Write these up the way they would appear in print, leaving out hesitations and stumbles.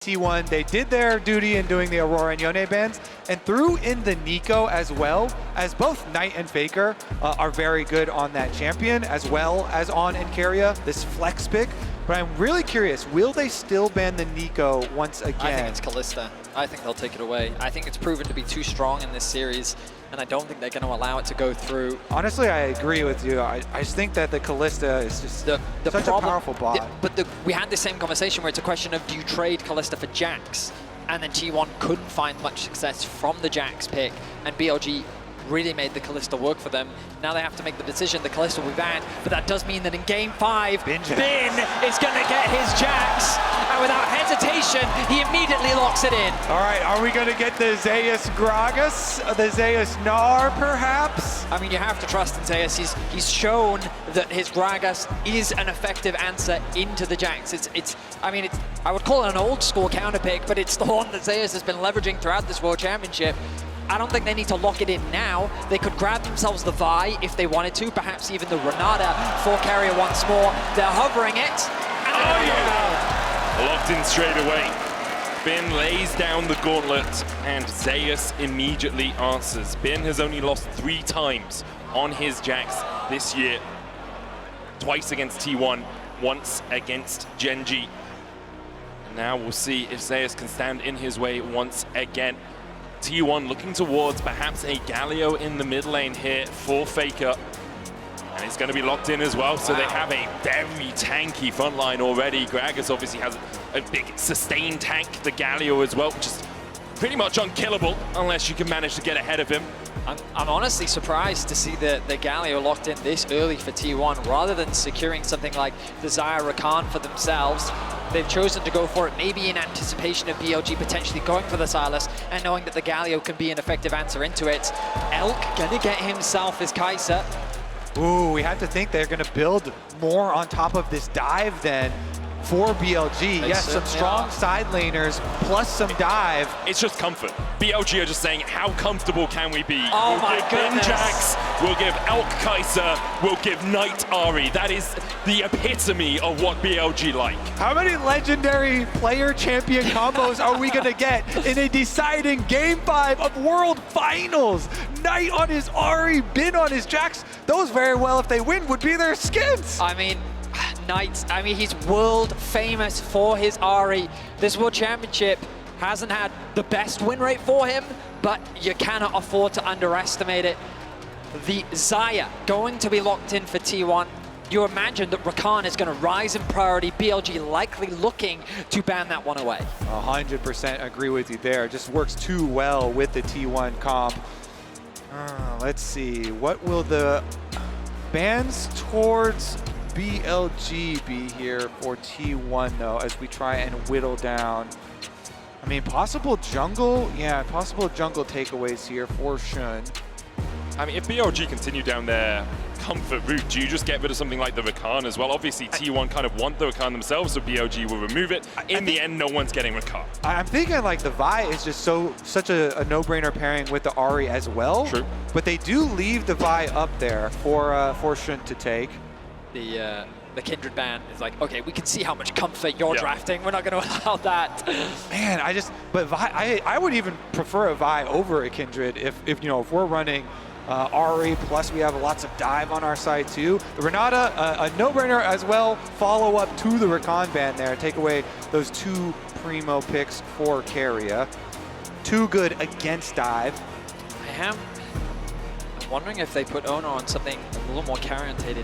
T1, they did their duty in doing the Aurora and Yone bans and threw in the Nico as well, as both Knight and Faker are very good on that champion, as well as on in Keria, this flex pick. But I'm really curious, will they still ban the Nico once again? I think it's Kalista. I think they'll take it away. I think it's proven to be too strong in this series, and I don't think they're going to allow it to go through. Honestly, I agree with you. I just think that the Kalista is just such a powerful bot. We had the same conversation where it's a question of, do you trade Kalista for Jax? And then T1 couldn't find much success from the Jax pick, and BLG really made the Kalista work for them. Now they have to make the decision. The Kalista will be banned, but that does mean that in Game 5, Bin is going to get his Jax, and without hesitation, he immediately locks it in. All right, are we going to get the Zeus Gragas, the Zeus Gnar, perhaps? I mean, you have to trust in Zeus. He's shown that his Gragas is an effective answer into the Jax. I would call it an old school counter pick, but it's the one that Zeus has been leveraging throughout this World Championship. I don't think they need to lock it in now. They could grab themselves the Vi if they wanted to, perhaps even the Renata for Keria once more. They're hovering it. Oh yeah! Locked in straight away. Bin lays down the gauntlet and Zeus immediately answers. Bin has only lost 3 times on his Jax this year. Twice against T1, once against Genji. Now we'll see if Zeus can stand in his way once again. T1 looking towards perhaps a Galio in the mid lane here for Faker. And it's going to be locked in as well, so they have a very tanky front line already. Gragas obviously has a big sustained tank, the Galio as well, which is pretty much unkillable unless you can manage to get ahead of him. I'm honestly surprised to see the Galio locked in this early for T1, rather than securing something like the Xayah Rakan for themselves. They've chosen to go for it, maybe in anticipation of BLG potentially going for the Silas and knowing that the Galio can be an effective answer into it. Elk gonna get himself his Kaisa. Ooh, we have to think they're gonna build more on top of this dive then for BLG. Yes, some strong side laners plus some dive. It's just comfort. BLG are just saying, how comfortable can we be? Oh my goodness. Jax, we'll give Elk Kaisa, we'll give Knight Ahri. That is the epitome of what BLG like. How many legendary player champion combos are we gonna get in a deciding Game 5 of World Finals? Knight on his Ahri, Bin on his Jax. Those very well, if they win, would be their skins. I mean, Knight, he's world famous for his Ahri. This World Championship hasn't had the best win rate for him, but you cannot afford to underestimate it. The Xayah going to be locked in for T1. You imagine that Rakan is going to rise in priority. BLG likely looking to ban that one away. 100% agree with you there. Just works too well with the T1 comp. Let's see, what will the bans towards BLG be here for T1 though, as we try and whittle down? I mean, possible jungle takeaways here for Shun. I mean, if BLG continue down their comfort route, do you just get rid of something like the Rakan as well? Obviously, T1 kind of want the Rakan themselves, so BLG will remove it. In the end, no one's getting Rakan. I'm thinking like the Vi is just such a no-brainer pairing with the Ahri as well. True. But they do leave the Vi up there for Shun to take. The Kindred ban is like, okay, we can see how much comfort you're drafting. We're not going to allow that. Man, but Vi, I would even prefer a Vi over a Kindred if we're running Ahri, plus we have lots of dive on our side too. The Renata, a no-brainer as well. Follow up to the Rakan ban there. Take away those 2 primo picks for Keria. Too good against dive. I'm wondering if they put Oner on something a little more carry-orientated.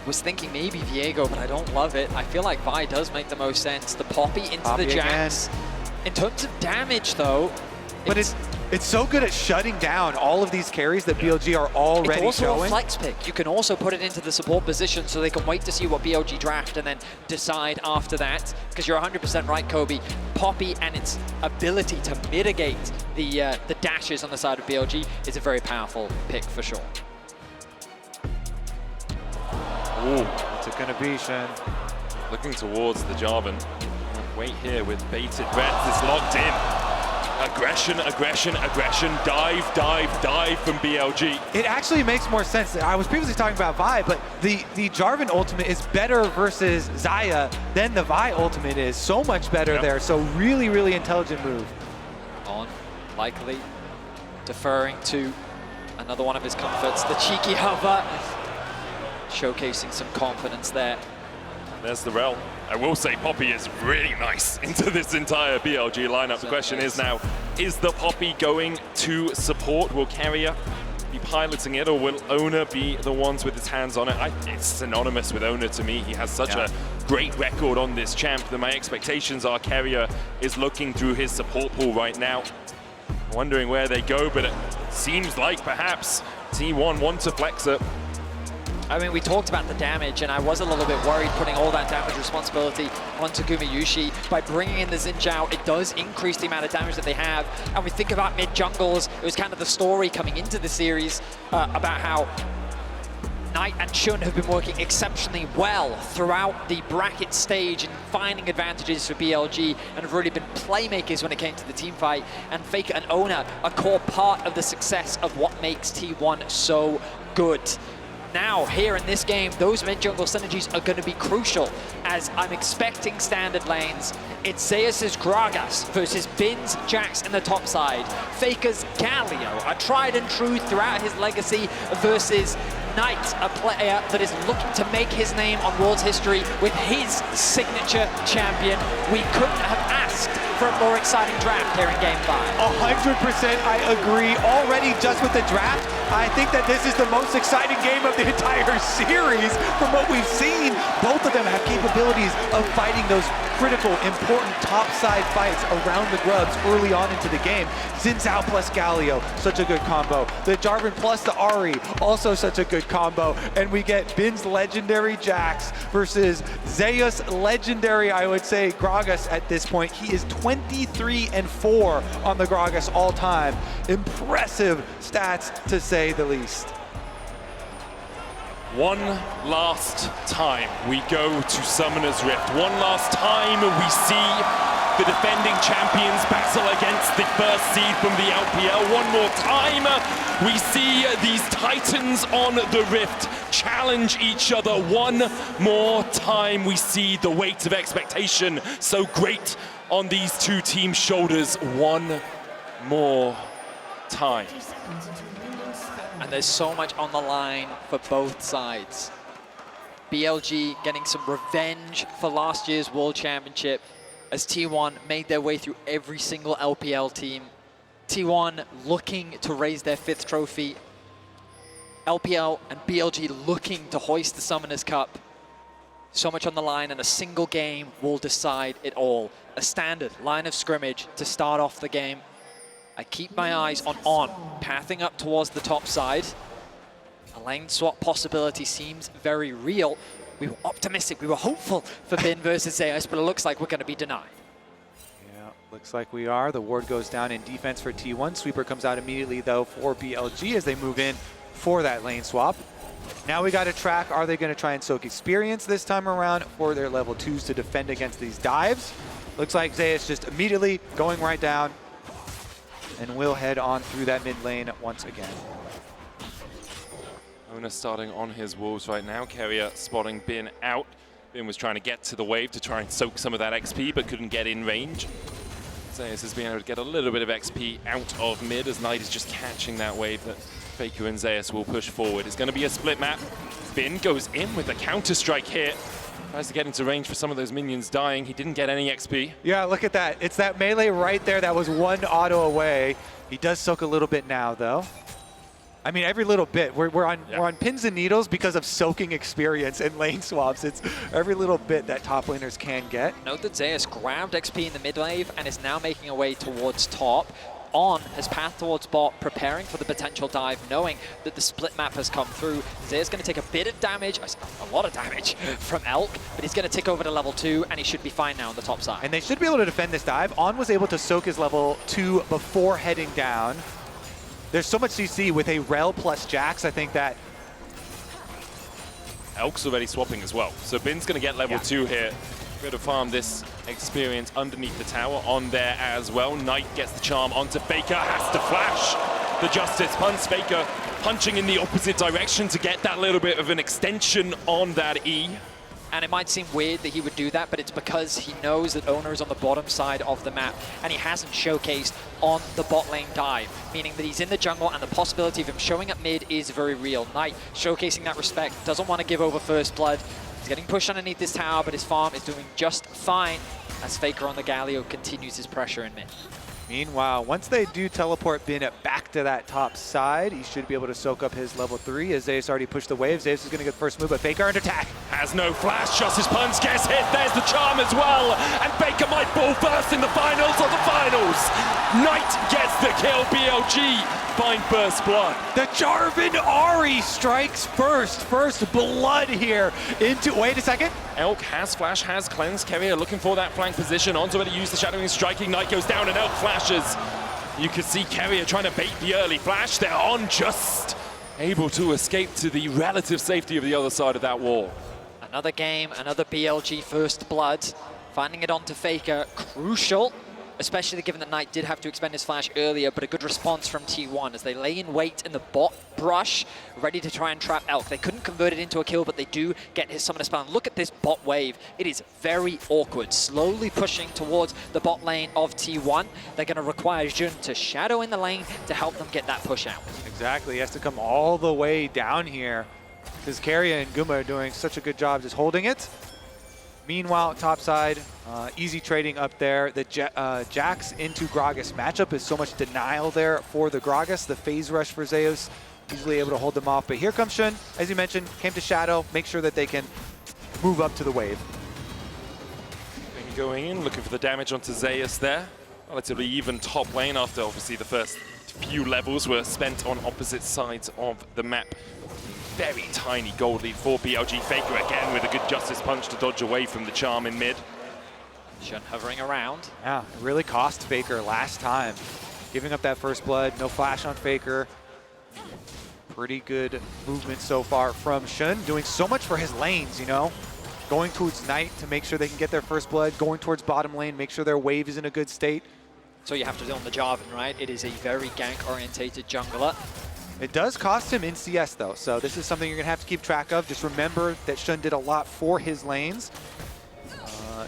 Was thinking maybe Viego, but I don't love it. I feel like Vi does make the most sense. The Poppy into the Jax. In terms of damage, though, but it's so good at shutting down all of these carries that BLG are already showing. It's also a flex pick. You can also put it into the support position so they can wait to see what BLG draft and then decide after that. Because you're 100% right, Kobe. Poppy and its ability to mitigate the dashes on the side of BLG is a very powerful pick for sure. Ooh. What's it gonna be, Shen? Looking towards the Jarvan. Wait here with bated breath. It's locked in. Aggression, aggression, aggression, dive, dive, dive from BLG. It actually makes more sense. I was previously talking about Vi, but the Jarvan ultimate is better versus Xayah than the Vi ultimate is. So much better there. So really, really intelligent move. On, likely deferring to another one of his comforts, the cheeky hover. Showcasing some confidence there. There's the Rell. I will say Poppy is really nice into this entire BLG lineup. The question is now, is the Poppy going to support? Will Keria be piloting it, or will Oner be the ones with his hands on it? It's synonymous with Oner to me. He has such a great record on this champ that my expectations are Keria is looking through his support pool right now, wondering where they go, but it seems like perhaps T1 want to flex it. I mean, we talked about the damage, and I was a little bit worried putting all that damage responsibility onto Gumayusi. By bringing in the Zhao, it does increase the amount of damage that they have. And we think about mid-jungles, it was kind of the story coming into the series about how Knight and Shun have been working exceptionally well throughout the bracket stage and finding advantages for BLG, and have really been playmakers when it came to the team fight. And Faker and Oner, a core part of the success of what makes T1 so good. Now, here in this game, those mid-jungle synergies are going to be crucial, as I'm expecting standard lanes. It's Zeus' Gragas versus Bin's Jax in the top side. Faker's Galio, a tried and true throughout his legacy, versus Knight, a player that is looking to make his name on World's history with his signature champion. We couldn't have asked for a more exciting draft here in Game 5. 100% I agree. Already just with the draft, I think that this is the most exciting game of the entire series from what we've seen. Both of them have capabilities of fighting those critical, important top-side fights around the grubs early on into the game. Zhao plus Galio, such a good combo. The Jarvan plus the Ahri, also such a good combo. And we get Bin's legendary Jax versus Zeus legendary, I would say, Gragas at this point. He is 23-4 on the Gragas all time. Impressive stats, to say the least. One last time we go to Summoner's Rift. One last time we see the defending champions battle against the first seed from the LPL. One more time we see these titans on the Rift challenge each other. One more time we see the weight of expectation so great on these two teams' shoulders. One more time. And there's so much on the line for both sides. BLG getting some revenge for last year's World Championship as T1 made their way through every single LPL team. T1 looking to raise their 5th trophy. LPL and BLG looking to hoist the Summoners Cup. So much on the line, and a single game will decide it all. A standard line of scrimmage to start off the game. I keep my eyes on pathing up towards the top side. A lane swap possibility seems very real. We were optimistic, we were hopeful for Bin versus Zeus, but it looks like we're going to be denied. Yeah, looks like we are. The ward goes down in defense for T1. Sweeper comes out immediately, though, for BLG as they move in for that lane swap. Now we got to track, are they going to try and soak experience this time around for their level 2s to defend against these dives? Looks like Zeus just immediately going right down, and we'll head on through that mid lane once again. Oner starting on his wolves right now. Keria spotting Bin out. Bin was trying to get to the wave to try and soak some of that XP, but couldn't get in range. Zeus has been able to get a little bit of XP out of mid as Knight is just catching that wave that Faker and Zeus will push forward. It's going to be a split map. Bin goes in with a counter strike here. Tries to get into range for some of those minions dying. He didn't get any XP. Yeah, look at that. It's that melee right there that was one auto away. He does soak a little bit now, though. I mean, every little bit. We're on pins and needles because of soaking experience and lane swaps. It's every little bit that top laners can get. Note that Zeus grabbed XP in the mid wave and is now making a way towards top. On has path towards bot, preparing for the potential dive, knowing that the split map has come through. Zeus going to take a bit of damage, a lot of damage from Elk, but he's going to tick over to level 2, and he should be fine now on the top side. And they should be able to defend this dive. On was able to soak his level 2 before heading down. There's so much CC with a Rell plus Jax. I think that Elk's already swapping as well. So Bin's going to get level 2 here. Going to farm this experience underneath the tower on there as well. Knight gets the charm onto Faker, has to flash the Justice Punch. Faker punching in the opposite direction to get that little bit of an extension on that E. And it might seem weird that he would do that, but it's because he knows that Oner is on the bottom side of the map, and he hasn't showcased on the bot lane dive, meaning that he's in the jungle, and the possibility of him showing up mid is very real. Knight showcasing that respect, doesn't want to give over first blood. He's getting pushed underneath this tower, but his farm is doing just fine as Faker on the Galio continues his pressure in mid. Meanwhile, once they do teleport Bin back to that top side, he should be able to soak up his level 3 as Zeus already pushed the wave. Zeus is going to get the first move, but Faker under attack. Has no flash, Justice Punch gets hit, there's the charm as well, and Faker might fall first in the finals of the finals. Knight gets the kill, BLG find first blood. The Jarvan Ahri strikes first blood here into, wait a second. Elk has flash, has cleanse. Keria looking for that flank position. Onto it to use the shadowing striking. Knight goes down and Elk flashes. You can see Keria trying to bait the early flash. They're on, just able to escape to the relative safety of the other side of that wall. Another game, another BLG first blood. Finding it onto Faker, crucial. Especially given that Knight did have to expend his flash earlier, but a good response from T1 as they lay in wait in the bot brush, ready to try and trap Elk. They couldn't convert it into a kill, but they do get his summoner spell. And look at this bot wave. It is very awkward, slowly pushing towards the bot lane of T1. They're going to require Jun to shadow in the lane to help them get that push out. Exactly, he has to come all the way down here because Keria and Guma are doing such a good job just holding it. Meanwhile, topside, easy trading up there. The Jax into Gragas matchup is so much denial there for the Gragas. The phase rush for Zeus, usually able to hold them off. But here comes Shun, as you mentioned, came to shadow, make sure that they can move up to the wave. Going in, looking for the damage onto Zeus there. Relatively even top lane after obviously the first few levels were spent on opposite sides of the map. Very tiny gold lead for BLG. Faker again with a good Justice Punch to dodge away from the charm in mid. Shun hovering around. Yeah, it really cost Faker last time. Giving up that first blood, no flash on Faker. Pretty good movement so far from Shun, doing so much for his lanes, you know? Going towards Knight to make sure they can get their first blood, going towards bottom lane, make sure their wave is in a good state. So you have to do on the Jarvan, right? It is a very gank-orientated jungler. It does cost him in CS though, so this is something you're gonna have to keep track of. Just remember that Shun did a lot for his lanes.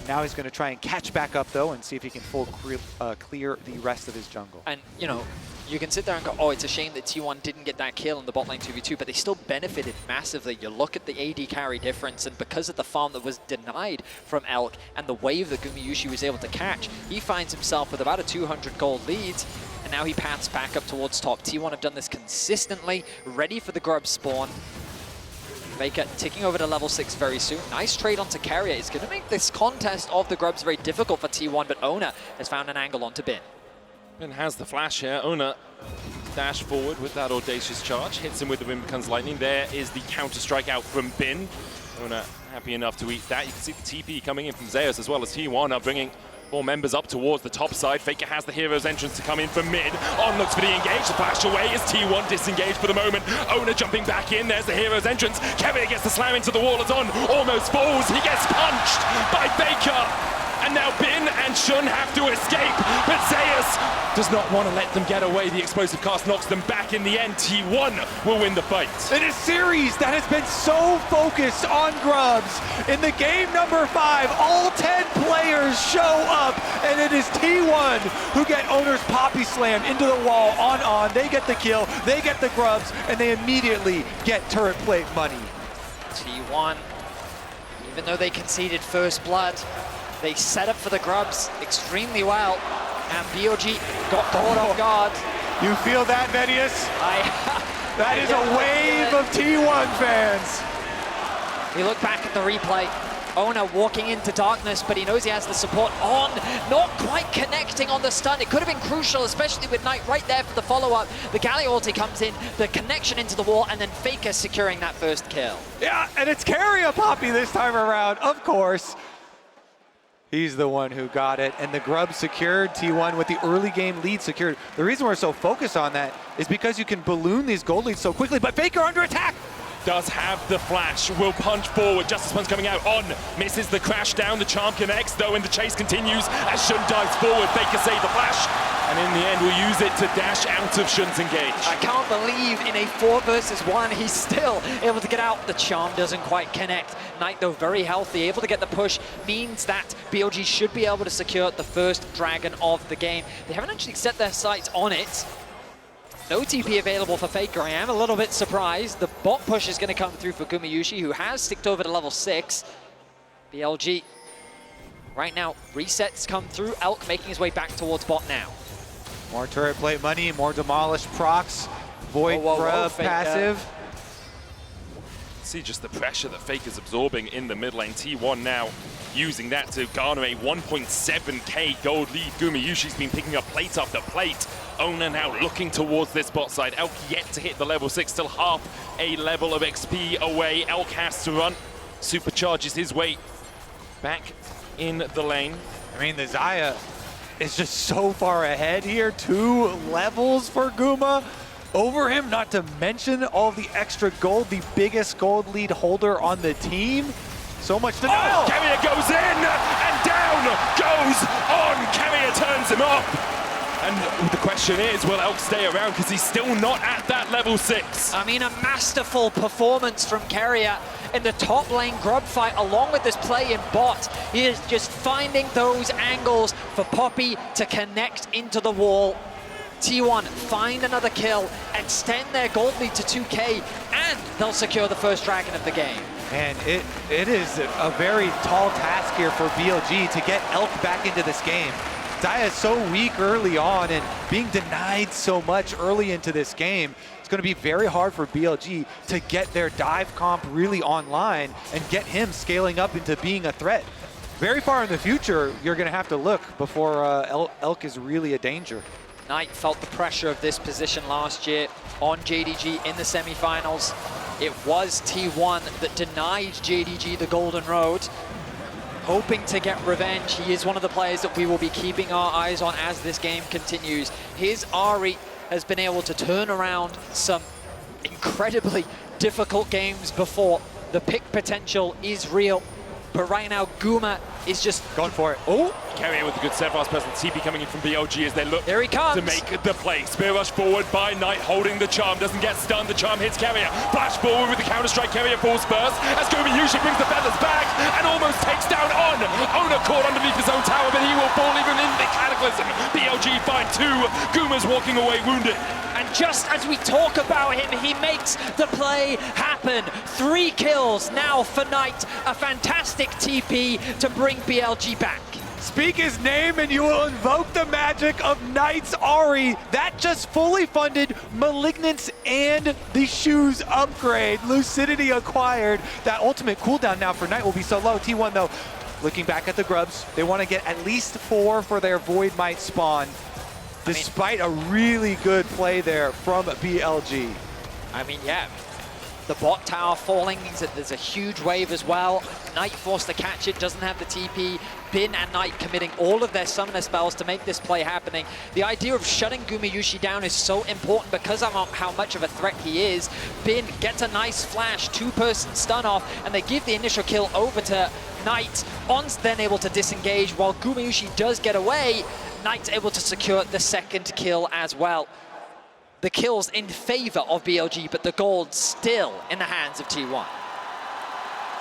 Now he's gonna try and catch back up though and see if he can full clear the rest of his jungle. And, you know, you can sit there and go, oh, it's a shame that T1 didn't get that kill in the bot lane 2v2, but they still benefited massively. You look at the AD carry difference, and because of the farm that was denied from Elk and the wave that Gumayusi was able to catch, he finds himself with about a 200 gold lead. And now he paths back up towards top. T1 have done this consistently, ready for the grub spawn. Faker ticking over to level 6 very soon. Nice trade onto Keria. It's going to make this contest of the grubs very difficult for T1, but Oner has found an angle onto Bin. Bin has the flash here. Oner dash forward with that audacious charge. Hits him with the Wind Becomes Lightning. There is the counter strike out from Bin. Oner happy enough to eat that. You can see the TP coming in from Zeus as well as T1 are bringing more members up towards the top side. Faker has the hero's entrance to come in from mid. On looks for the engage. The flash away is T1 disengaged for the moment. Oner jumping back in. There's the hero's entrance. Keria gets the slam into the wall as On almost falls. He gets punched by Faker. And now Bin and Shun have to escape, but Zeus does not want to let them get away. The explosive cast knocks them back in the end. T1 will win the fight. In a series that has been so focused on grubs, in the game number 5, all 10 players show up, and it is T1 who get Oner's Poppy Slam into the wall on. They get the kill, they get the grubs, and they immediately get turret plate money. T1, even though they conceded first blood, they set up for the grubs extremely well, and BLG got caught off guard. You feel that, Vedius? That is a wave of T1 fans. We look back at the replay. Oner walking into darkness, but he knows he has the support on. Not quite connecting on the stun. It could have been crucial, especially with Knight right there for the follow-up. The Galio ulti comes in, the connection into the wall, and then Faker securing that first kill. Yeah, and it's Keria Poppy this time around, of course. He's the one who got it, and the grub secured. T1 with the early game lead secured. The reason we're so focused on that is because you can balloon these gold leads so quickly, but Faker under attack! does have the flash, will punch forward, just as one's coming out. On misses the crash down, the charm connects though, and the chase continues as Shun dives forward. Faker save the flash, and in the end will use it to dash out of Shun's engage. I can't believe in a 4 versus 1 he's still able to get out. The charm doesn't quite connect. Knight though very healthy, able to get the push, means that BLG should be able to secure the first dragon of the game. They haven't actually set their sights on it. No TP available for Faker. I am a little bit surprised. The bot push is going to come through for Gumayusi, who has sticked over to level 6. BLG right now, resets come through. Elk making his way back towards bot now. More turret plate money, more demolish procs, Void grub passive. See just the pressure that Faker's absorbing in the mid lane. T1 now using that to garner a 1.7k gold lead. Gumayushi's been picking up plate after plate. Oner now looking towards this bot side. Elk yet to hit the level 6, still half a level of XP away. Elk has to run, supercharges his way back in the lane. I mean, the Xayah is just so far ahead here. 2 levels for Guma over him, not to mention all the extra gold, the biggest gold lead holder on the team. So much to know. Oh, Keria goes in, and down goes On. Keria turns him up. And the question is, will Elk stay around? Because he's still not at that level 6. I mean, a masterful performance from Keria in the top lane grub fight, along with this play in bot. He is just finding those angles for Poppy to connect into the wall. T1 find another kill, extend their gold lead to 2k, and they'll secure the first dragon of the game. And it is a very tall task here for BLG to get Elk back into this game. Xayah is so weak early on and being denied so much early into this game. It's going to be very hard for BLG to get their dive comp really online and get him scaling up into being a threat. Very far in the future, you're going to have to look before Elk is really a danger. Knight felt the pressure of this position last year on JDG in the semifinals. It was T1 that denied JDG the Golden Road. Hoping to get revenge, he is one of the players that we will be keeping our eyes on as this game continues. His Ahri has been able to turn around some incredibly difficult games before. The pick potential is real, but right now Guma is just going for it. Oh, Keria with a good set fast person. TP coming in from BLG as they look there he comes to make the play. Spear rush forward by Knight, holding the charm, doesn't get stunned. The charm hits Keria. Flash forward with the counter strike. Keria falls first as Gumayusi brings the feathers back and almost takes down On. Oner caught underneath his own tower, but he will fall even in the cataclysm. BLG find 2. Guma's walking away wounded. And just as we talk about him, he makes the play happen. 3 kills now for Knight. A fantastic TP to bring BLG back. Speak his name and you will invoke the magic of Knight's Ahri. That just fully funded Malignance and the shoes upgrade. Lucidity acquired. That ultimate cooldown now for Knight will be so low. T1 though, looking back at the grubs, they want to get at least 4 for their Void Might spawn. Despite a really good play there from BLG. I mean, yeah. The bot tower falling means that there's a huge wave as well. Knight forced to catch it, doesn't have the TP. Bin and Knight committing all of their summoner spells to make this play happening. The idea of shutting Gumayusi down is so important because of how much of a threat he is. Bin gets a nice flash, 2-person stun off, and they give the initial kill over to Knight. On's then able to disengage while Gumayusi does get away. Knight's able to secure the second kill as well. The kills in favor of BLG, but the gold still in the hands of T1.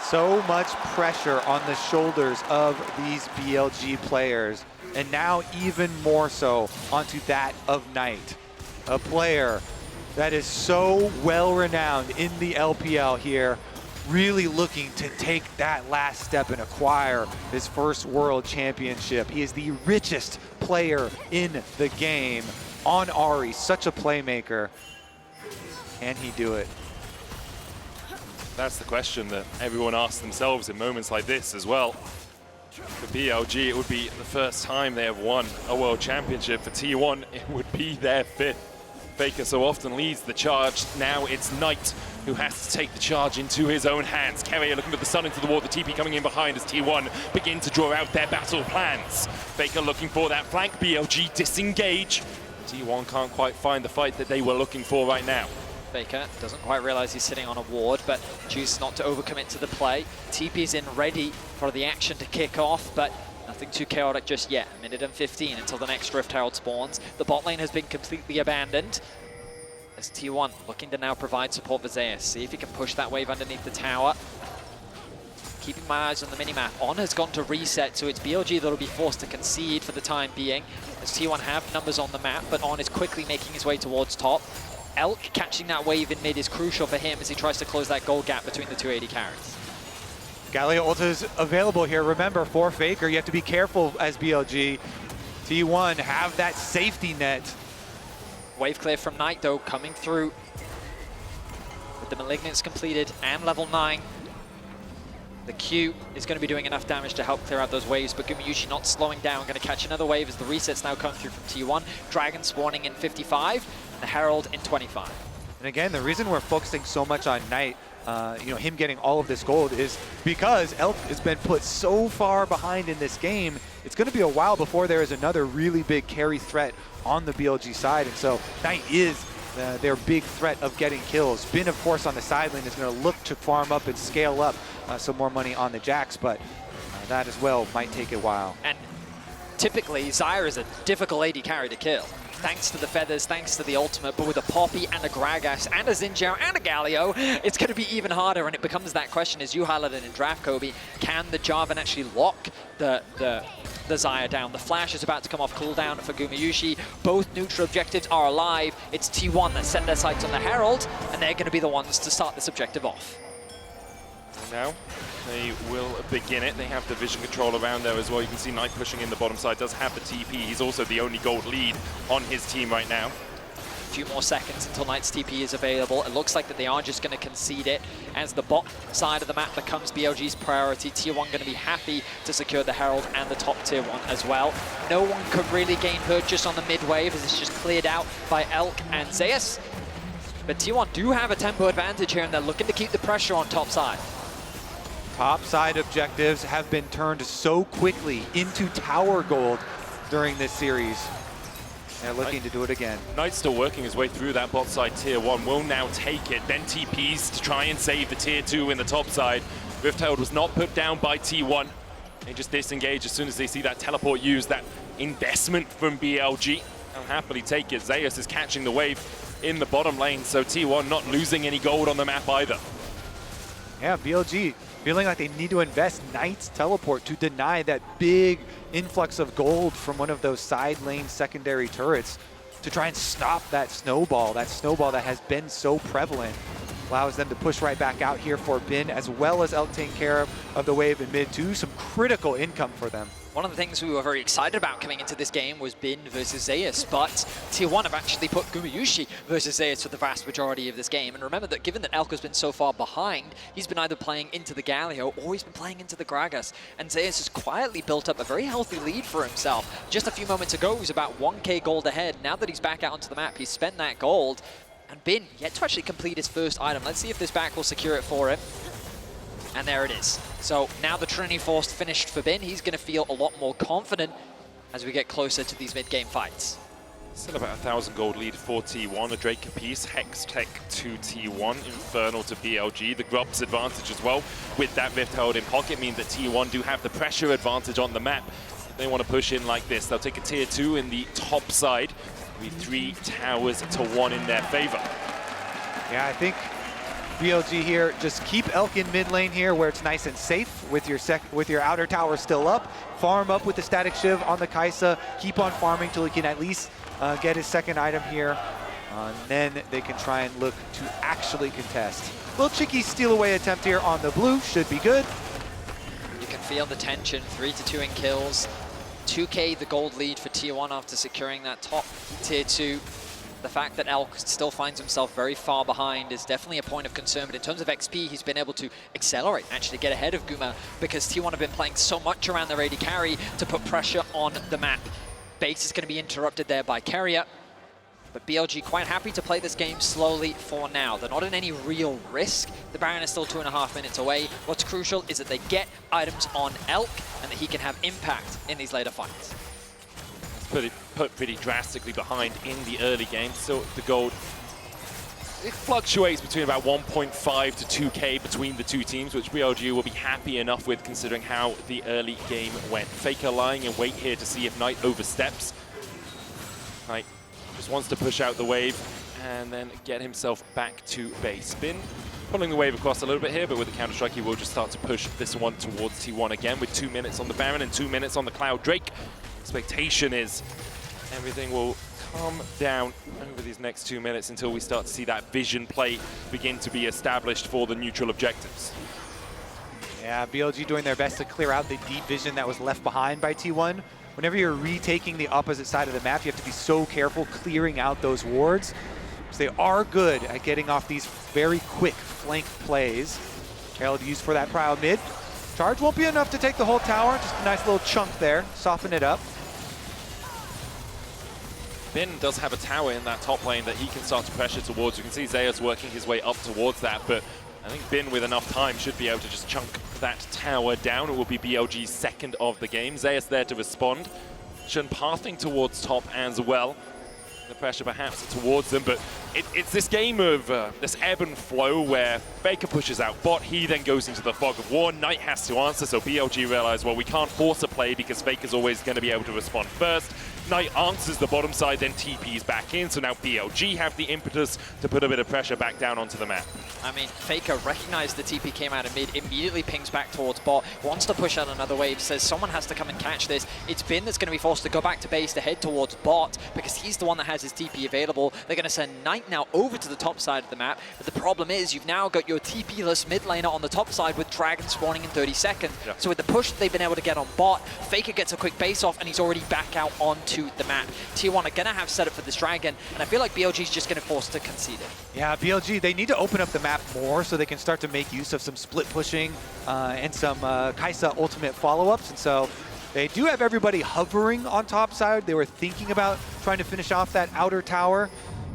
So much pressure on the shoulders of these BLG players, and now even more so onto that of Knight, a player that is so well-renowned in the LPL here, really looking to take that last step and acquire his first world championship. He is the richest player in the game on Ahri, such a playmaker. Can he do it? That's the question that everyone asks themselves in moments like this as well. For BLG, it would be the first time they have won a world championship. For T1, it would be their 5th. Faker so often leads the charge. Now it's Knight who has to take the charge into his own hands. Keria looking at the sun into the wall, the TP coming in behind as T1 begin to draw out their battle plans. Faker looking for that flank, BLG disengage. T1 can't quite find the fight that they were looking for right now. Faker doesn't quite realize he's sitting on a ward, but chooses not to overcommit to the play. TP's in ready for the action to kick off, but nothing too chaotic just yet. A minute and 15 until the next Rift Herald spawns. The bot lane has been completely abandoned. As T1 looking to now provide support for Zeus. See if he can push that wave underneath the tower. Keeping my eyes on the minimap. On has gone to reset, so it's BLG that'll be forced to concede for the time being. As T1 have numbers on the map, but On is quickly making his way towards top. Elk catching that wave in mid is crucial for him as he tries to close that gold gap between the two AD carries. Galio ult is available here. Remember, for Faker, you have to be careful as BLG. T1 have that safety net. Wave clear from Knight, though, coming through with the Malignance completed and level 9. The Q is going to be doing enough damage to help clear out those waves, but Gumayusi not slowing down, going to catch another wave as the resets now come through from T1. Dragon spawning in 55, and the Herald in 25. And again, the reason we're focusing so much on Knight, him getting all of this gold, is because Elk has been put so far behind in this game. It's going to be a while before there is another really big carry threat on the BLG side, and so Knight is their big threat of getting kills. Bin, of course, on the side lane is going to look to farm up and scale up some more money on the Jax, but that as well might take a while. And typically, Xayah is a difficult AD carry to kill. Thanks to the feathers, thanks to the ultimate, but with a Poppy and a Gragas and a Zhao and a Galio, it's going to be even harder, and it becomes that question, as you highlighted in Draft, Kobe, can the Jarvan actually lock the Xayah down? The flash is about to come off cooldown for Gumayusi. Both neutral objectives are alive. It's T1 that set their sights on the Herald, and they're going to be the ones to start this objective off. Now they will begin it. They have the vision control around there as well. You can see Knight pushing in the bottom side, does have the TP. He's also the only gold lead on his team right now. A few more seconds until Knight's TP is available. It looks like that they are just going to concede it as the bot side of the map becomes BLG's priority. Tier 1 going to be happy to secure the Herald and the top tier 1 as well. No one could really gain purchase on the mid wave as it's just cleared out by Elk and Zeus. But Tier 1 do have a tempo advantage here, and they're looking to keep the pressure on top side. Top side objectives have been turned so quickly into tower gold during this series. They're looking to do it again. Knight's still working his way through that bot side. Tier 1 will now take it, then TPs to try and save the Tier 2 in the top side. Rift Herald was not put down by T1. They just disengage as soon as they see that teleport used, that investment from BLG. They'll happily take it. Zeus is catching the wave in the bottom lane, so T1 not losing any gold on the map either. Yeah, BLG feeling like they need to invest Knight's teleport to deny that big influx of gold from one of those side lane secondary turrets to try and stop that snowball that has been so prevalent. Allows them to push right back out here for Bin, as well as Elk taking care of the wave in mid too. Some critical income for them. One of the things we were very excited about coming into this game was Bin versus Zeus, but Tier 1 have actually put Gumayusi versus Zeus for the vast majority of this game. And remember that given that Elk has been so far behind, he's been either playing into the Galio or he's been playing into the Gragas. And Zeus has quietly built up a very healthy lead for himself. Just a few moments ago, he was about 1k gold ahead. Now that he's back out onto the map, he's spent that gold. And Bin yet to actually complete his first item. Let's see if this back will secure it for him. And there it is. So now the Trinity Force finished for Bin. He's going to feel a lot more confident as we get closer to these mid-game fights. Still about 1,000 gold lead for T1. A Drake Capice, Hex Tech to T1, Infernal to BLG. The grubs advantage as well with that Rift Herald in pocket means that T1 do have the pressure advantage on the map. If they want to push in like this, they'll take a Tier 2 in the top side with 3 towers to 1 in their favor. Yeah, I think BLG here, just keep Elk in mid lane here where it's nice and safe with your outer tower still up. Farm up with the static shiv on the Kaisa. Keep on farming till he can at least get his second item here. And then they can try and look to actually contest. Little cheeky steal away attempt here on the blue, should be good. You can feel the tension, 3-2 in kills. 2k the gold lead for Tier 1 after securing that top Tier 2. The fact that Elk still finds himself very far behind is definitely a point of concern, but in terms of XP, he's been able to accelerate, actually get ahead of Guma, because T1 have been playing so much around their AD carry to put pressure on the map. Base is going to be interrupted there by Keria, but BLG quite happy to play this game slowly for now. They're not in any real risk. The Baron is still 2.5 minutes away. What's crucial is that they get items on Elk and that he can have impact in these later fights. Put pretty drastically behind in the early game, so the gold it fluctuates between about 1.5 to 2K between the two teams, which BLG will be happy enough with considering how the early game went. Faker lying in wait here to see if Knight oversteps. Knight just wants to push out the wave and then get himself back to base. Bin pulling the wave across a little bit here, but with the Counter-Strike, he will just start to push this one towards T1 again with 2 minutes on the Baron and 2 minutes on the Cloud Drake. Expectation is everything will calm down over these next 2 minutes until we start to see that vision play begin to be established for the neutral objectives. Yeah, BLG doing their best to clear out the deep vision that was left behind by T1. Whenever you're retaking the opposite side of the map, you have to be so careful clearing out those wards. So they are good at getting off these very quick flank plays. Rell used for that prio mid. Charge won't be enough to take the whole tower, just a nice little chunk there, soften it up. Bin does have a tower in that top lane that he can start to pressure towards. You can see Zeus working his way up towards that, but I think Bin with enough time should be able to just chunk that tower down. It will be BLG's second of the game. Zeus there to respond. Shen pathing towards top as well. The pressure perhaps towards them, but it's this game of this ebb and flow where Faker pushes out bot, he then goes into the fog of war, Knight has to answer, so BLG realize, well, we can't force a play because Faker's always going to be able to respond first. Knight answers the bottom side, then TP's back in, so now BLG have the impetus to put a bit of pressure back down onto the map. I mean, Faker recognized the TP came out of mid, immediately pings back towards bot, wants to push out another wave, says someone has to come and catch this. It's Bin that's going to be forced to go back to base to head towards bot because he's the one that has his TP available. They're going to send Knight now over to the top side of the map, but the problem is you've now got your TP-less mid laner on the top side with Dragon spawning in 30 seconds. Yeah. So with the push they've been able to get on bot, Faker gets a quick base off and he's already back out onto the map. T1 are going to have set up for this Dragon, and I feel like BLG is just going to force to concede it. Yeah, BLG, they need to open up the map more so they can start to make use of some split pushing and some Kaisa ultimate follow-ups. And so they do have everybody hovering on top side. They were thinking about trying to finish off that outer tower.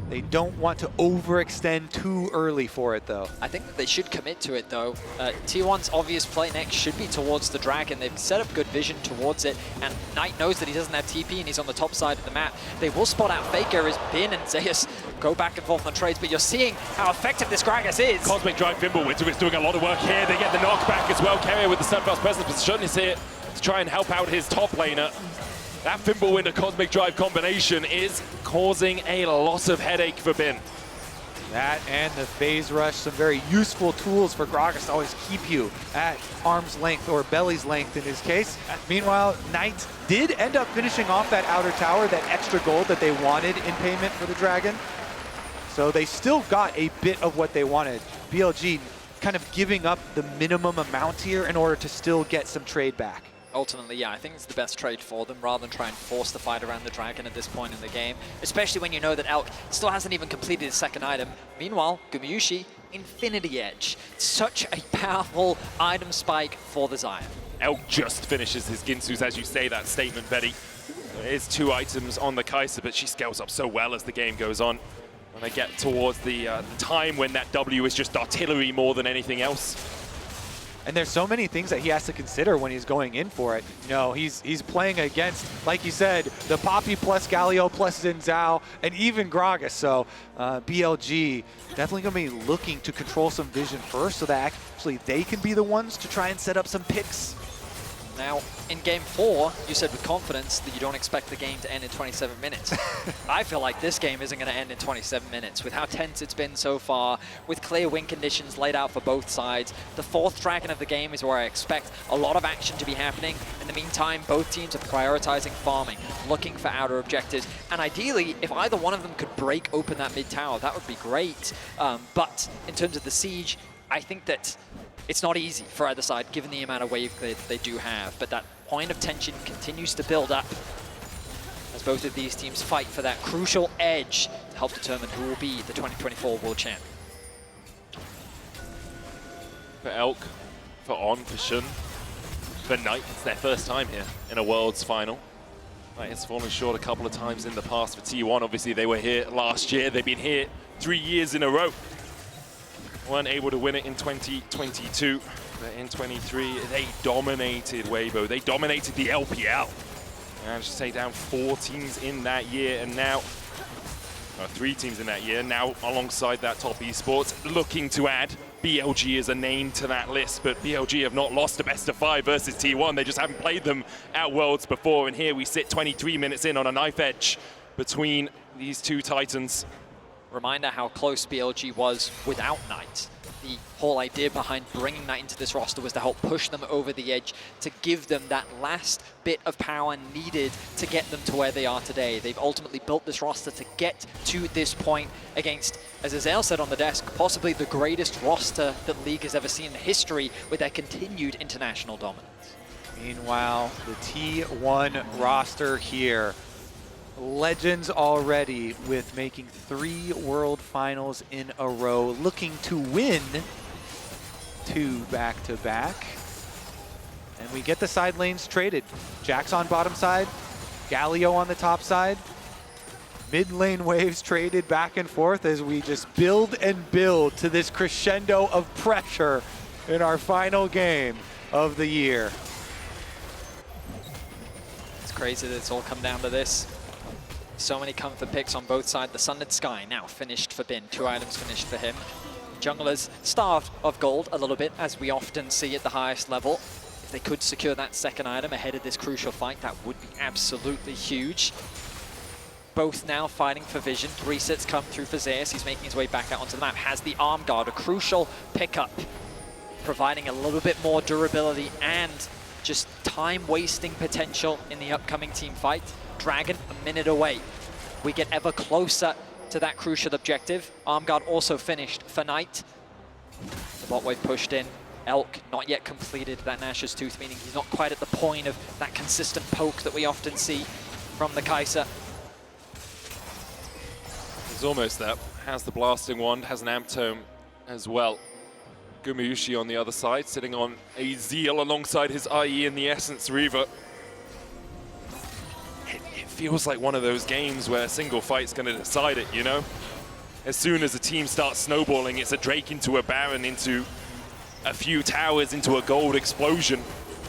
They don't want to overextend too early for it, though. I think that they should commit to it, though. T1's obvious play next should be towards the Dragon. They've set up good vision towards it, and Knight knows that he doesn't have TP and he's on the top side of the map. They will spot out Faker as Bin and Zeus go back and forth on trades, but you're seeing how effective this Gragas is. Cosmic Drive Fimbulwinter is doing a lot of work here. They get the knockback as well. Keria with the steadfast presence position is here to try and help out his top laner. That Fimbulwinter Cosmic Drive combination is causing a lot of headache for Bin. That and the phase rush, some very useful tools for Gragas to always keep you at arm's length or belly's length in his case. Meanwhile, Knight did end up finishing off that outer tower, that extra gold that they wanted in payment for the Dragon. So they still got a bit of what they wanted. BLG kind of giving up the minimum amount here in order to still get some trade back. Ultimately, yeah, I think it's the best trade for them rather than try and force the fight around the Dragon at this point in the game, especially when you know that Elk still hasn't even completed his second item. Meanwhile, Gumayusi, Infinity Edge. Such a powerful item spike for the Xayah. Elk just finishes his Ginsus, as you say that statement, Betty. There is 2 items on the Kaisa, but she scales up so well as the game goes on. When they get towards the time when that W is just artillery more than anything else. And there's so many things that he has to consider when he's going in for it. You know, he's playing against, like you said, the Poppy plus Galio plus Zhao and even Gragas. So BLG definitely going to be looking to control some vision first so that actually they can be the ones to try and set up some picks. Now, in Game 4, you said with confidence that you don't expect the game to end in 27 minutes. I feel like this game isn't going to end in 27 minutes. With how tense it's been so far, with clear win conditions laid out for both sides, the 4th Dragon of the game is where I expect a lot of action to be happening. In the meantime, both teams are prioritizing farming, looking for outer objectives, and ideally, if either one of them could break open that mid tower, that would be great. But in terms of the siege, I think that it's not easy for either side, given the amount of wave they do have. But that point of tension continues to build up as both of these teams fight for that crucial edge to help determine who will be the 2024 World Champ. For Elk, for On, for Shun, for Knight, it's their first time here in a Worlds final. Knight has fallen short a couple of times in the past for T1. Obviously, they were here last year. They've been here 3 years in a row. Weren't able to win it in 2022, but in 23, they dominated Weibo. They dominated the LPL. Managed to take down 4 teams in that year, and now 3 teams in that year. Now alongside that top eSports, looking to add BLG as a name to that list, but BLG have not lost a best of 5 versus T1. They just haven't played them at Worlds before, and here we sit 23 minutes in on a knife edge between these two titans. Reminder how close BLG was without Knight. The whole idea behind bringing Knight into this roster was to help push them over the edge, to give them that last bit of power needed to get them to where they are today. They've ultimately built this roster to get to this point against, as Zhao said on the desk, possibly the greatest roster that League has ever seen in history with their continued international dominance. Meanwhile, the T1 roster here. Legends already with making 3 World Finals in a row, looking to win 2 back-to-back. And we get the side lanes traded. Jack's on bottom side, Galio on the top side. Mid lane waves traded back and forth as we just build and build to this crescendo of pressure in our final game of the year. It's crazy that it's all come down to this. So many comfort picks on both sides. The Sunlit Sky now finished for Bin. 2 items finished for him. Junglers starved of gold a little bit, as we often see at the highest level. If they could secure that second item ahead of this crucial fight, that would be absolutely huge. Both now fighting for vision. Resets come through for Zeus. He's making his way back out onto the map. Has the arm guard, a crucial pickup, providing a little bit more durability and just time-wasting potential in the upcoming team fight. Dragon a minute away. We get ever closer to that crucial objective. Arm guard also finished for Knight. The bot wave pushed in. Elk not yet completed that Nash's Tooth, meaning he's not quite at the point of that consistent poke that we often see from the Kaisa. He's almost there. Has the blasting wand, has an amp tome as well. Gumayusi on the other side, sitting on a Zeal alongside his IE in the Essence Reaver. It feels like one of those games where a single fight's going to decide it, you know? As soon as a team starts snowballing, it's a Drake into a Baron, into a few towers, into a gold explosion.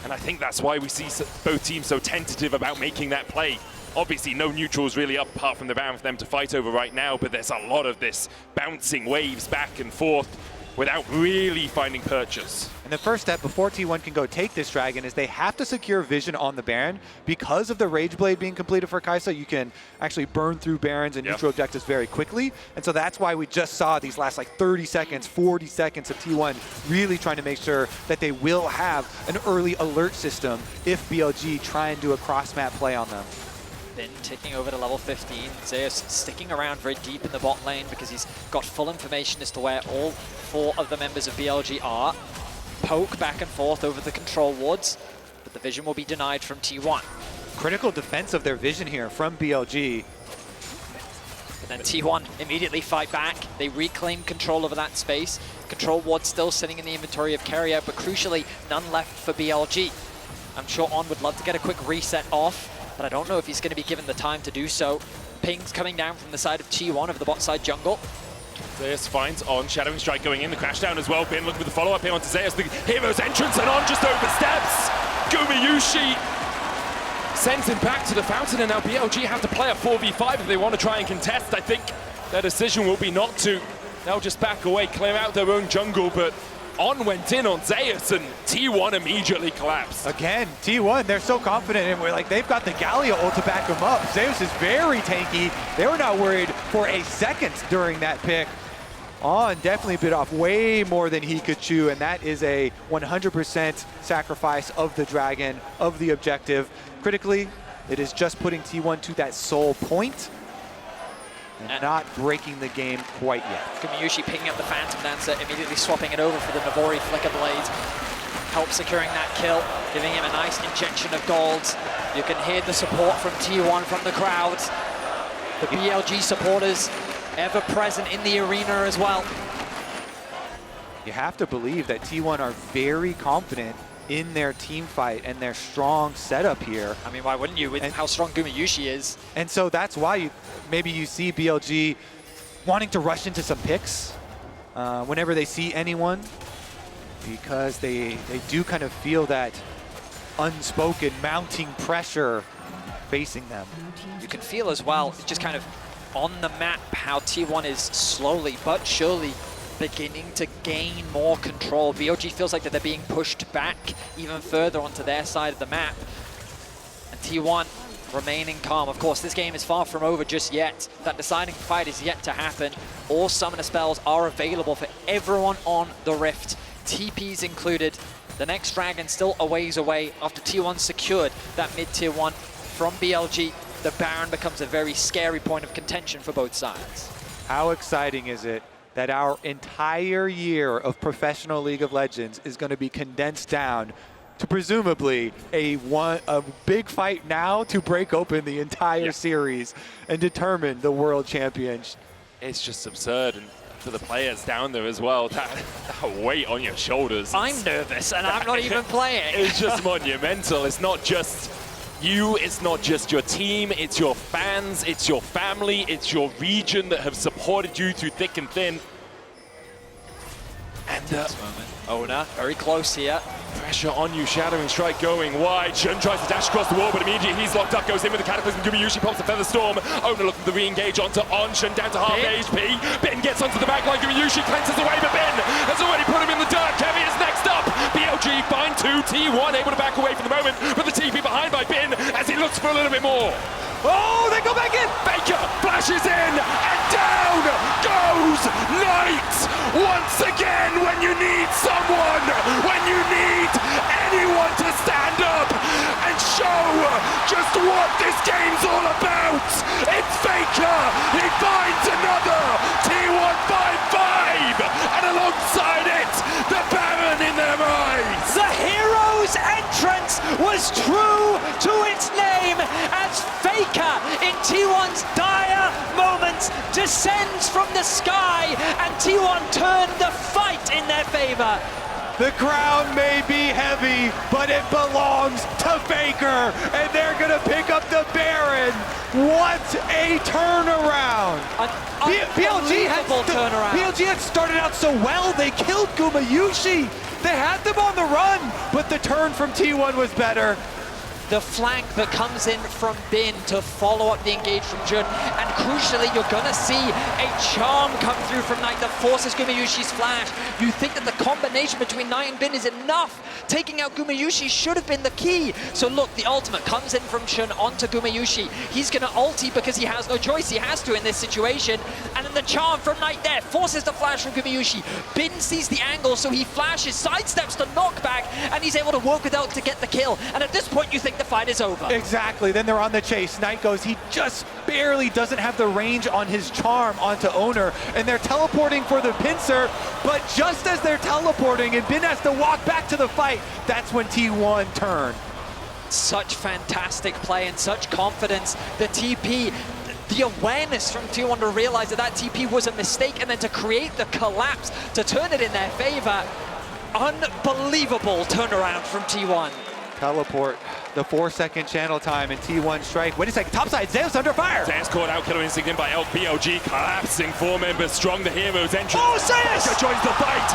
And I think that's why we see both teams so tentative about making that play. Obviously, no neutrals really up apart from the Baron for them to fight over right now, but there's a lot of this bouncing waves back and forth without really finding purchase. And the first step before T1 can go take this dragon is they have to secure vision on the Baron. Because of the Rage Blade being completed for Kaisa, you can actually burn through Barons and neutral objectives very quickly. And so that's why we just saw these last like 30 seconds, 40 seconds of T1 really trying to make sure that they will have an early alert system if BLG try and do a cross-map play on them. Bin ticking over to level 15. Zeus sticking around very deep in the bot lane because he's got full information as to where all 4 of the members of BLG are. Poke back and forth over the control wards, but the vision will be denied from T1. Critical defense of their vision here from BLG. And then T1 immediately fight back. They reclaim control over that space. Control ward still sitting in the inventory of Keria, but crucially, none left for BLG. I'm sure On would love to get a quick reset off, but I don't know if he's going to be given the time to do so. Pings coming down from the side of T1 of the bot side jungle. Zeus finds On, Shadowing Strike going in, the crash down as well. Bin looking for the follow-up here onto Zeus, the hero's entrance, and On just oversteps. Gumayusi sends him back to the fountain, and now BLG have to play a 4v5 if they want to try and contest. I think their decision will be not to. They'll just back away, clear out their own jungle, but On went in on Zeus, and T1 immediately collapsed. Again, T1, they're so confident, and we're like, they've got the Galio ult to back them up. Zeus is very tanky. They were not worried for a second during that pick. On definitely bit off way more than he could chew, and that is a 100% sacrifice of the dragon, of the objective. Critically, it is just putting T1 to that sole point and not breaking the game quite yet. Gumayusi picking up the Phantom Dancer, immediately swapping it over for the Navori Flicker Blade. Help securing that kill, giving him a nice injection of gold. You can hear the support from T1 from the crowd. The BLG supporters ever present in the arena as well. You have to believe that T1 are very confident in their team fight and their strong setup here. I mean, why wouldn't you with how strong Gumayusi is? And so that's why maybe you see BLG wanting to rush into some picks whenever they see anyone, because they do kind of feel that unspoken mounting pressure facing them. You can feel as well, just kind of on the map how T1 is slowly but surely beginning to gain more control. BLG feels like that they're being pushed back even further onto their side of the map. And T1 remaining calm. Of course, this game is far from over just yet. That deciding fight is yet to happen. All summoner spells are available for everyone on the Rift, TPs included. The next dragon still a ways away after T1 secured that mid-tier 1 from BLG. The Baron becomes a very scary point of contention for both sides. How exciting is it that our entire year of professional League of Legends is going to be condensed down to presumably a big fight now to break open the entire series and determine the world champion. It's just absurd, and for the players down there as well, that weight on your shoulders. I'm nervous, and I'm not even playing. It's just monumental. It's not just you, it's not just your team, it's your fans, it's your family, it's your region that have supported you through thick and thin. And Oner, very close here. Pressure on you, Shadowing Strike going wide. Shun tries to dash across the wall, but immediately he's locked up, goes in with the Cataclysm. Gumayusi pops the Feather Storm. Oner looking to re-engage onto On. Shun down to half HP. Ben gets onto the back line. Gumayusi cleanses away, but Ben has already put him in the dirt. Keria is next up. BLG find 2, T1 able to back away for the moment, but the TP behind by Ben as he looks for a little bit more. Oh, they go back in! Faker flashes in, and down goes Knight! Once again, when you need someone, when you need anyone to stand up and show just what this game's all about, it's Faker! He finds another T1 5-5, and alongside it, the Baron in their eyes! The hero's entrance was true to its name as Faker in T1's dire moments descends from the sky, and T1 turned the fight in their favor. The crown may be heavy, but it belongs to Faker, and they're gonna pick up the Baron. What a turnaround! BLG had started out so well. They killed Gumayusi. They had them on the run, but the turn from T1 was better. The flank that comes in from Bin to follow up the engage from Jun, and crucially, you're gonna see a charm come through from Knight that forces Gumayusi's flash. You think that the combination between Knight and Bin is enough. Taking out Gumayusi should have been the key. So look, the ultimate comes in from Shun onto Gumayusi. He's gonna ulti because he has no choice. He has to in this situation. And then the charm from Knight there forces the flash from Gumayusi. Bin sees the angle, so he flashes, sidesteps the knockback, and he's able to work with Elk to get the kill. And at this point, you think the fight is over. Exactly, then they're on the chase. Knight goes, he just barely doesn't have the range on his charm onto Oner, and they're teleporting for the pincer, but just as they're teleporting and Bin has to walk back to the fight, that's when T1 turn. Such fantastic play and such confidence. The TP, the awareness from T1 to realize that that TP was a mistake, and then to create the collapse to turn it in their favor. Unbelievable turnaround from T1. Teleport, the 4-second channel time, and T1 strike. Wait a second, topside, Zeus under fire! Zeus caught out, killer instinct in by Elk. BLG collapsing, 4 members strong, the hero's entrance. Oh, Zeus! Faker joins the fight!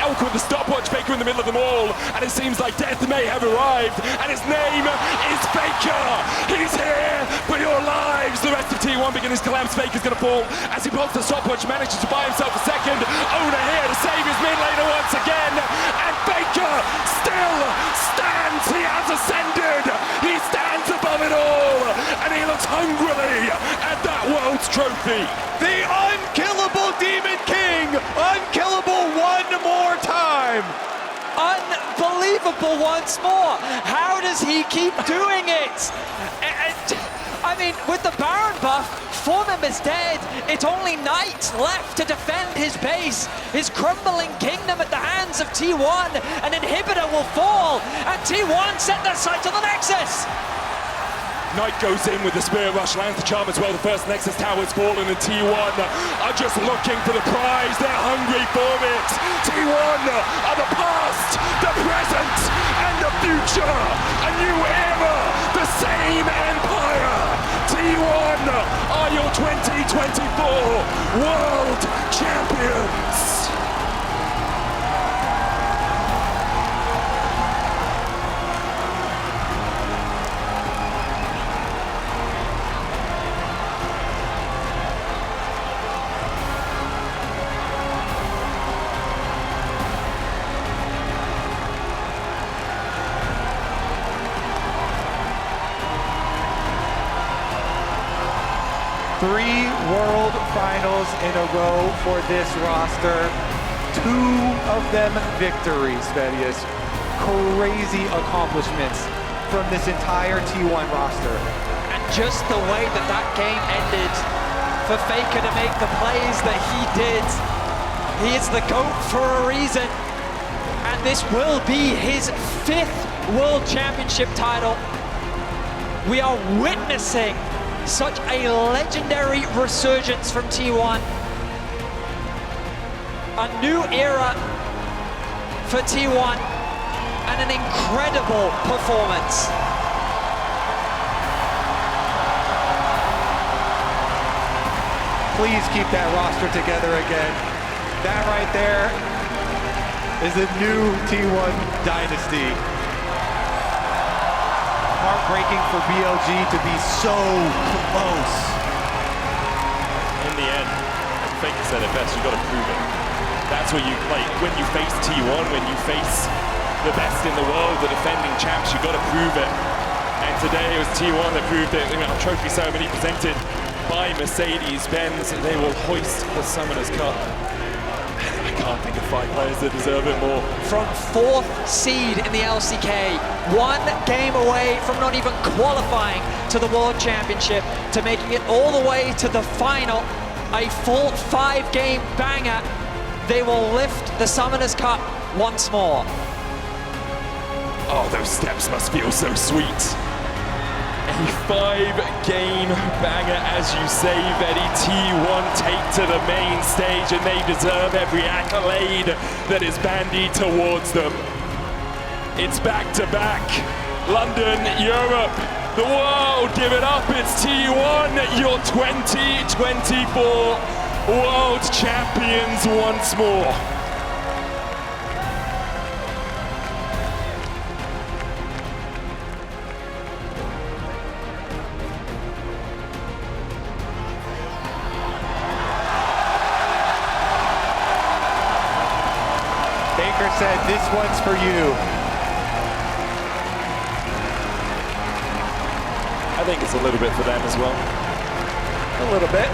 Elk with the stopwatch, Faker in the middle of them all, and it seems like death may have arrived, and his name is Faker! He's here for your lives! The rest of T1 begin his collapse, Faker's gonna fall, as he pulls the stopwatch, manages to buy himself a second. Oner here to save his mid laner once again, and Faker still stands! He has ascended! He stands above it all! And he looks hungrily at that world's trophy! The unkillable Demon King! Unkillable one more time! Unbelievable once more! How does he keep doing it? I mean, with the Baron buff, 4 members dead, it's only Knight left to defend his base, his crumbling kingdom at the hands of T1. An inhibitor will fall, and T1 set their sights on the Nexus. Knight goes in with the Spirit Rush, lands the charm as well. The first Nexus tower's fallen, and T1 are just looking for the prize. They're hungry for it. T1 are the past, the present, and the future. A new era, the same empire. T1 are your 2024 World Champions. 3 World Finals in a row for this roster. 2 of them victories, Vedius. Crazy accomplishments from this entire T1 roster. And just the way that that game ended, for Faker to make the plays that he did, he is the GOAT for a reason. And this will be his 5th World Championship title. We are witnessing such a legendary resurgence from T1. A new era for T1 and an incredible performance. Please keep that roster together again. That right there is a new T1 dynasty. Heartbreaking for BLG to be so close. In the end, Faker said it best, you got to prove it. That's what you play. When you face T1, when you face the best in the world, the defending champs, you got to prove it. And today it was T1 that proved it. A trophy ceremony presented by Mercedes-Benz. They will hoist the Summoners Cup. I can't think of 5 players that deserve it more. From 4th seed in the LCK, 1 game away from not even qualifying to the World Championship, to making it all the way to the final, a full 5-game banger. They will lift the Summoners Cup once more. Oh, those steps must feel so sweet. A 5-game banger, as you say, Vedi. T1 take to the main stage, and they deserve every accolade that is bandied towards them. It's back-to-back. London, Europe, the world, give it up. It's T1, your 2024 World Champions once more. Baker said, "This one's for you." I think it's a little bit for them as well. A little bit.